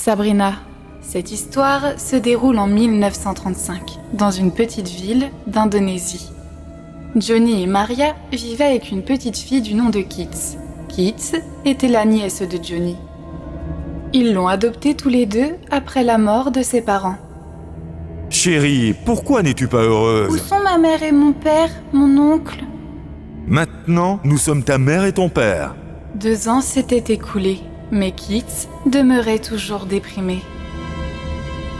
Sabrina. Cette histoire se déroule en 1935, dans une petite ville d'Indonésie. Johnny et Maria vivaient avec une petite fille du nom de Kits. Kits était la nièce de Johnny. Ils l'ont adoptée tous les deux après la mort de ses parents. Chérie, pourquoi n'es-tu pas heureuse? Où sont ma mère et mon père, mon oncle? Maintenant, nous sommes ta mère et ton père. 2 ans s'étaient écoulés, mais Kits demeurait toujours déprimé.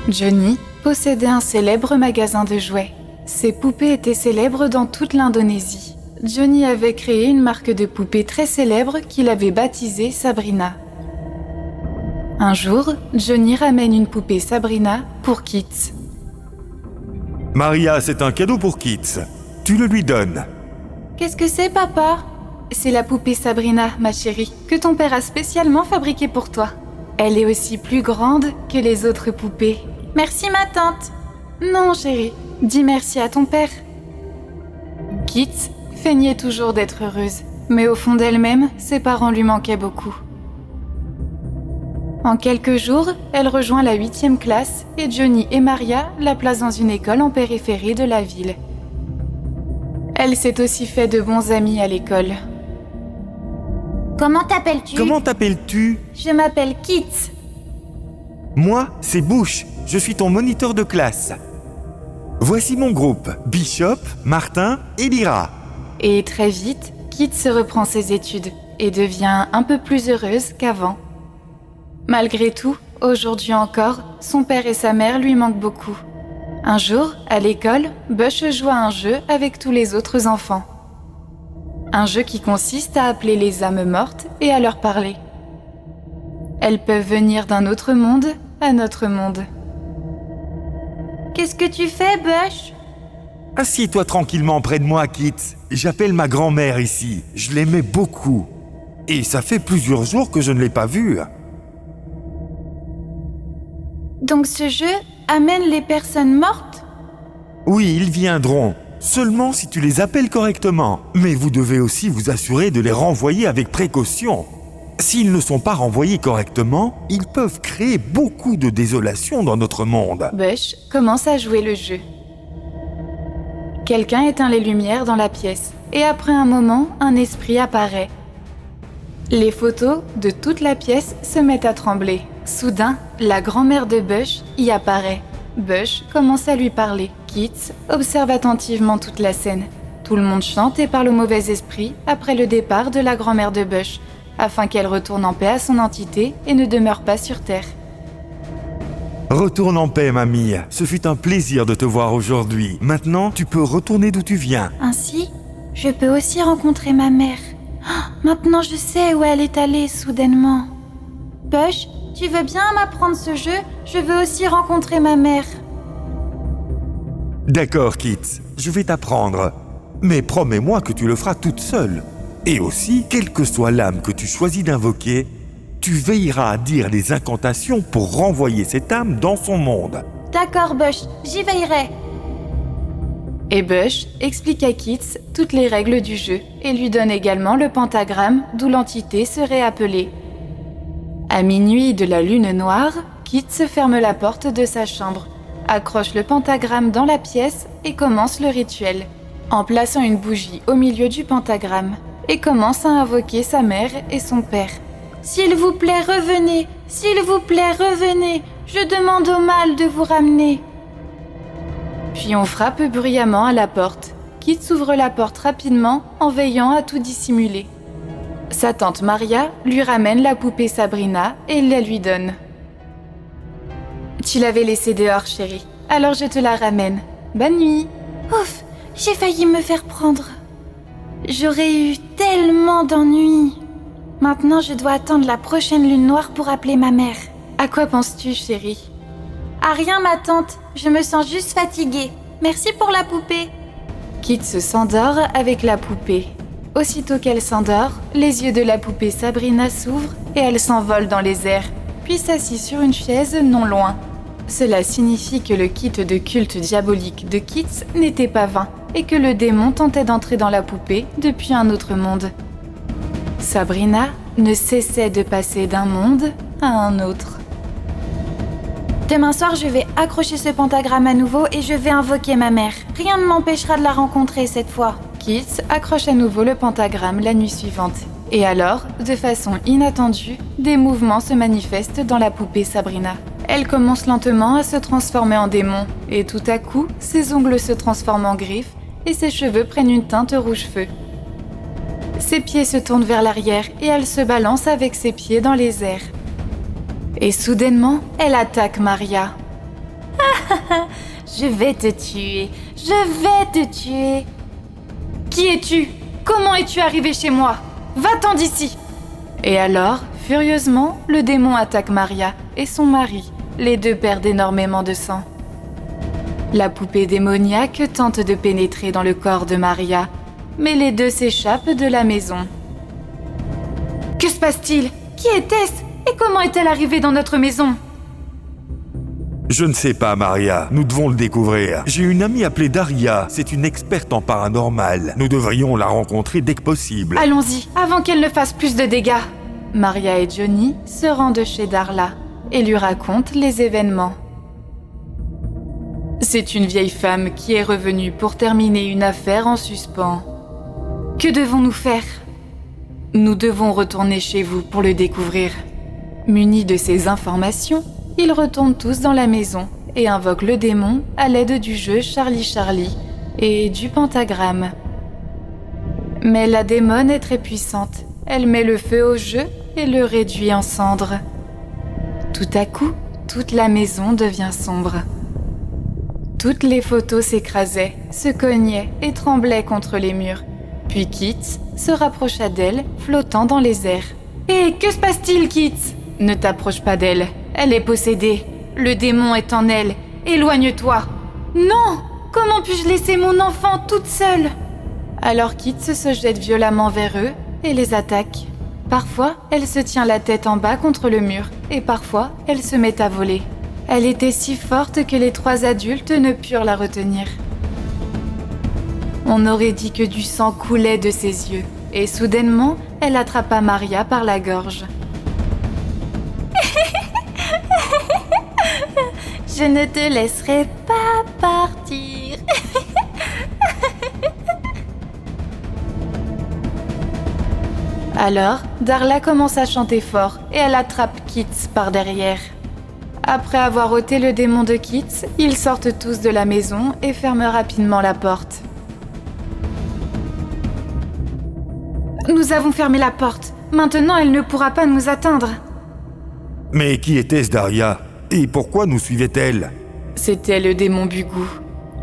Johnny possédait un célèbre magasin de jouets. Ses poupées étaient célèbres dans toute l'Indonésie. Johnny avait créé une marque de poupées très célèbre qu'il avait baptisée Sabrina. Un jour, Johnny ramène une poupée Sabrina pour Kits. Maria, c'est un cadeau pour Kits. Tu le lui donnes. Qu'est-ce que c'est, papa? C'est la poupée Sabrina, ma chérie, que ton père a spécialement fabriquée pour toi. Elle est aussi plus grande que les autres poupées. Merci, ma tante. Non, chérie, dis merci à ton père. Kits feignait toujours d'être heureuse, mais au fond d'elle-même, ses parents lui manquaient beaucoup. En quelques jours, elle rejoint la 8e classe et Johnny et Maria la placent dans une école en périphérie de la ville. Elle s'est aussi fait de bons amis à l'école. Comment t'appelles-tu? Comment t'appelles-tu? Je m'appelle Kits. Moi, c'est Bush. Je suis ton moniteur de classe. Voici mon groupe. Bishop, Martin et Lyra. Et très vite, Kits reprend ses études et devient un peu plus heureuse qu'avant. Malgré tout, aujourd'hui encore, son père et sa mère lui manquent beaucoup. Un jour, à l'école, Bush joue à un jeu avec tous les autres enfants. Un jeu qui consiste à appeler les âmes mortes et à leur parler. Elles peuvent venir d'un autre monde à notre monde. Qu'est-ce que tu fais, Bush? Assieds-toi tranquillement près de moi, Kits. J'appelle ma grand-mère ici. Je l'aimais beaucoup. Et ça fait plusieurs jours que je ne l'ai pas vue. Donc ce jeu amène les personnes mortes? Oui, ils viendront. Seulement si tu les appelles correctement. Mais vous devez aussi vous assurer de les renvoyer avec précaution. S'ils ne sont pas renvoyés correctement, ils peuvent créer beaucoup de désolation dans notre monde. Bush commence à jouer le jeu. Quelqu'un éteint les lumières dans la pièce et après un moment, un esprit apparaît. Les photos de toute la pièce se mettent à trembler. Soudain, la grand-mère de Bush y apparaît. Bush commence à lui parler. Kits observe attentivement toute la scène. Tout le monde chante et parle au mauvais esprit après le départ de la grand-mère de Bush, afin qu'elle retourne en paix à son entité et ne demeure pas sur Terre. Retourne en paix, mamie. Ce fut un plaisir de te voir aujourd'hui. Maintenant, tu peux retourner d'où tu viens. Ainsi, je peux aussi rencontrer ma mère. Maintenant, je sais où elle est allée soudainement. Bush, tu veux bien m'apprendre ce jeu? Je veux aussi rencontrer ma mère. D'accord, Kits. Je vais t'apprendre. Mais promets-moi que tu le feras toute seule. Et aussi, quelle que soit l'âme que tu choisis d'invoquer, tu veilleras à dire les incantations pour renvoyer cette âme dans son monde. D'accord, Bush, j'y veillerai. Et Bush explique à Kits toutes les règles du jeu et lui donne également le pentagramme d'où l'entité serait appelée. À minuit de la lune noire, Kits ferme la porte de sa chambre, accroche le pentagramme dans la pièce et commence le rituel, en plaçant une bougie au milieu du pentagramme, et commence à invoquer sa mère et son père. S'il vous plaît, revenez! S'il vous plaît, revenez! Je demande au mal de vous ramener. Puis on frappe bruyamment à la porte. Kits ouvre la porte rapidement en veillant à tout dissimuler. Sa tante Maria lui ramène la poupée Sabrina et la lui donne. Tu l'avais laissée dehors, chérie. Alors je te la ramène. Bonne nuit. Ouf, j'ai failli me faire prendre. J'aurais eu tellement d'ennuis. Maintenant, je dois attendre la prochaine lune noire pour appeler ma mère. À quoi penses-tu, chérie? À rien, ma tante. Je me sens juste fatiguée. Merci pour la poupée. Kits s'endort avec la poupée. Aussitôt qu'elle s'endort, les yeux de la poupée Sabrina s'ouvrent et elle s'envole dans les airs, puis s'assit sur une chaise non loin. Cela signifie que le kit de culte diabolique de Kits n'était pas vain et que le démon tentait d'entrer dans la poupée depuis un autre monde. Sabrina ne cessait de passer d'un monde à un autre. Demain soir, je vais accrocher ce pentagramme à nouveau et je vais invoquer ma mère. Rien ne m'empêchera de la rencontrer cette fois. Kit accroche à nouveau le pentagramme la nuit suivante. Et alors, de façon inattendue, des mouvements se manifestent dans la poupée Sabrina. Elle commence lentement à se transformer en démon, et tout à coup, ses ongles se transforment en griffes et ses cheveux prennent une teinte rouge-feu. Ses pieds se tournent vers l'arrière et elle se balance avec ses pieds dans les airs. Et soudainement, elle attaque Maria. Je vais te tuer. Je vais te tuer. Qui es-tu? Comment es-tu arrivé chez moi? Va-t'en d'ici! Et alors, furieusement, le démon attaque Maria et son mari. Les deux perdent énormément de sang. La poupée démoniaque tente de pénétrer dans le corps de Maria, mais les deux s'échappent de la maison. Que se passe-t-il? Qui était-ce? Et comment est-elle arrivée dans notre maison? Je ne sais pas, Maria. Nous devons le découvrir. J'ai une amie appelée Daria. C'est une experte en paranormal. Nous devrions la rencontrer dès que possible. Allons-y, avant qu'elle ne fasse plus de dégâts. Maria et Johnny se rendent chez Darla et lui racontent les événements. C'est une vieille femme qui est revenue pour terminer une affaire en suspens. Que devons-nous faire? Nous devons retourner chez vous pour le découvrir. Munis de ces informations, ils retournent tous dans la maison et invoquent le démon à l'aide du jeu Charlie Charlie et du pentagramme. Mais la démone est très puissante. Elle met le feu au jeu et le réduit en cendres. Tout à coup, toute la maison devient sombre. Toutes les photos s'écrasaient, se cognaient et tremblaient contre les murs. Puis Kit se rapprocha d'elle, flottant dans les airs. « Hé, que se passe-t-il, Kit ? Ne t'approche pas d'elle. Elle est possédée. Le démon est en elle. Éloigne-toi. »« Non ! Comment puis-je laisser mon enfant toute seule ?» Alors Kit se jette violemment vers eux et les attaque. Parfois, elle se tient la tête en bas contre le mur et parfois, elle se met à voler. Elle était si forte que les 3 adultes ne purent la retenir. On aurait dit que du sang coulait de ses yeux et soudainement, elle attrapa Maria par la gorge. Je ne te laisserai pas partir. Alors, Darla commence à chanter fort et elle attrape Kit par derrière. Après avoir ôté le démon de Kit, ils sortent tous de la maison et ferment rapidement la porte. Nous avons fermé la porte. Maintenant, elle ne pourra pas nous atteindre. Mais qui était-ce, Daria? Et pourquoi nous suivait-elle? C'était le démon Bugou,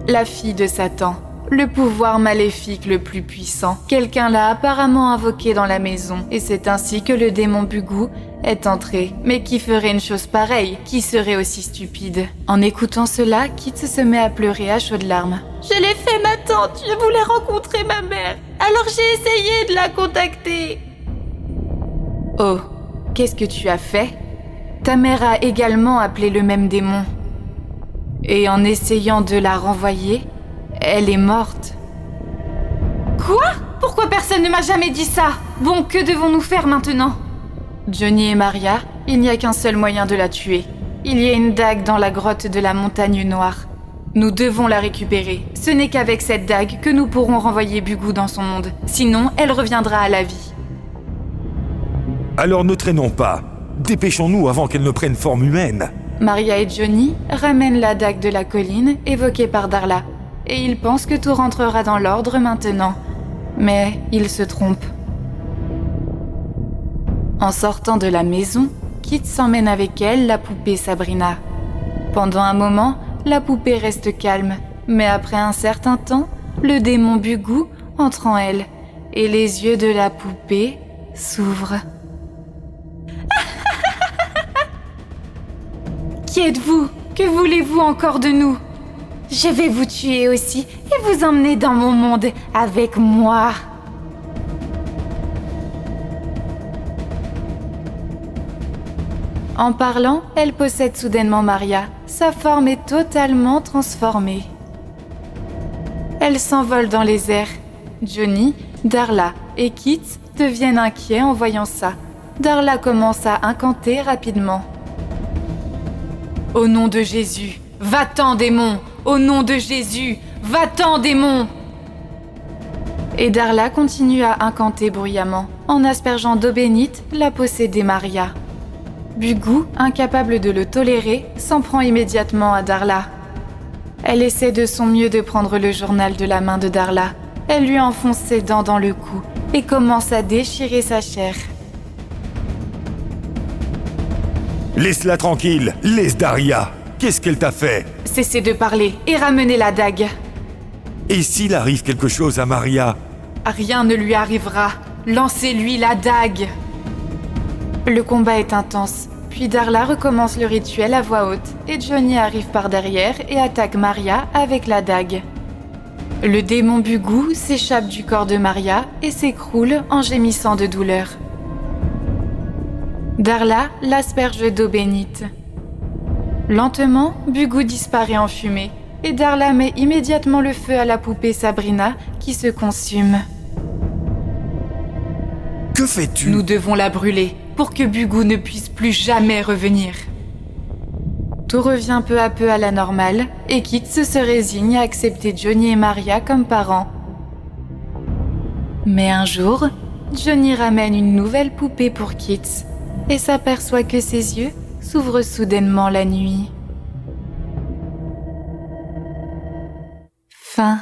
la fille de Satan, le pouvoir maléfique le plus puissant. Quelqu'un l'a apparemment invoqué dans la maison, et c'est ainsi que le démon Bugou est entré. Mais qui ferait une chose pareille? Qui serait aussi stupide? En écoutant cela, Kit se met à pleurer à chaudes larmes. Je l'ai fait, ma tante. Je voulais rencontrer ma mère. Alors j'ai essayé de la contacter. Oh, qu'est-ce que tu as fait? Ta mère a également appelé le même démon. Et en essayant de la renvoyer, elle est morte. Quoi? Pourquoi personne ne m'a jamais dit ça? Bon, que devons-nous faire maintenant? Johnny et Maria, il n'y a qu'un seul moyen de la tuer. Il y a une dague dans la grotte de la Montagne Noire. Nous devons la récupérer. Ce n'est qu'avec cette dague que nous pourrons renvoyer Bugou dans son monde. Sinon, elle reviendra à la vie. Alors ne traînons pas. Dépêchons-nous avant qu'elle ne prenne forme humaine. Maria et Johnny ramènent la dague de la colline évoquée par Darla. Et ils pensent que tout rentrera dans l'ordre maintenant. Mais ils se trompent. En sortant de la maison, Kit s'emmène avec elle la poupée Sabrina. Pendant un moment, la poupée reste calme. Mais après un certain temps, le démon Bugou entre en elle. Et les yeux de la poupée s'ouvrent. Qui êtes-vous? Que voulez-vous encore de nous? Je vais vous tuer aussi et vous emmener dans mon monde avec moi. En parlant, elle possède soudainement Maria. Sa forme est totalement transformée. Elle s'envole dans les airs. Johnny, Darla et Kit deviennent inquiets en voyant ça. Darla commence à incanter rapidement. Au nom de Jésus, va-t'en démon! Au nom de Jésus, va-t'en démon! Et Darla continue à incanter bruyamment, en aspergeant d'eau bénite la possédée Maria. Bugou, incapable de le tolérer, s'en prend immédiatement à Darla. Elle essaie de son mieux de prendre le journal de la main de Darla. Elle lui enfonce ses dents dans le cou et commence à déchirer sa chair. Laisse-la tranquille, laisse Daria. Qu'est-ce qu'elle t'a fait? Cessez de parler et ramenez la dague. Et s'il arrive quelque chose à Maria? Rien ne lui arrivera. Lancez-lui la dague. Le combat est intense, puis Darla recommence le rituel à voix haute et Johnny arrive par derrière et attaque Maria avec la dague. Le démon Bugou s'échappe du corps de Maria et s'écroule en gémissant de douleur. Darla l'asperge d'eau bénite. Lentement, Bugou disparaît en fumée et Darla met immédiatement le feu à la poupée Sabrina qui se consume. Que fais-tu? Nous devons la brûler pour que Bugou ne puisse plus jamais revenir. Tout revient peu à peu à la normale et Kit se résigne à accepter Johnny et Maria comme parents. Mais un jour, Johnny ramène une nouvelle poupée pour Kit et s'aperçoit que ses yeux s'ouvrent soudainement la nuit. Fin.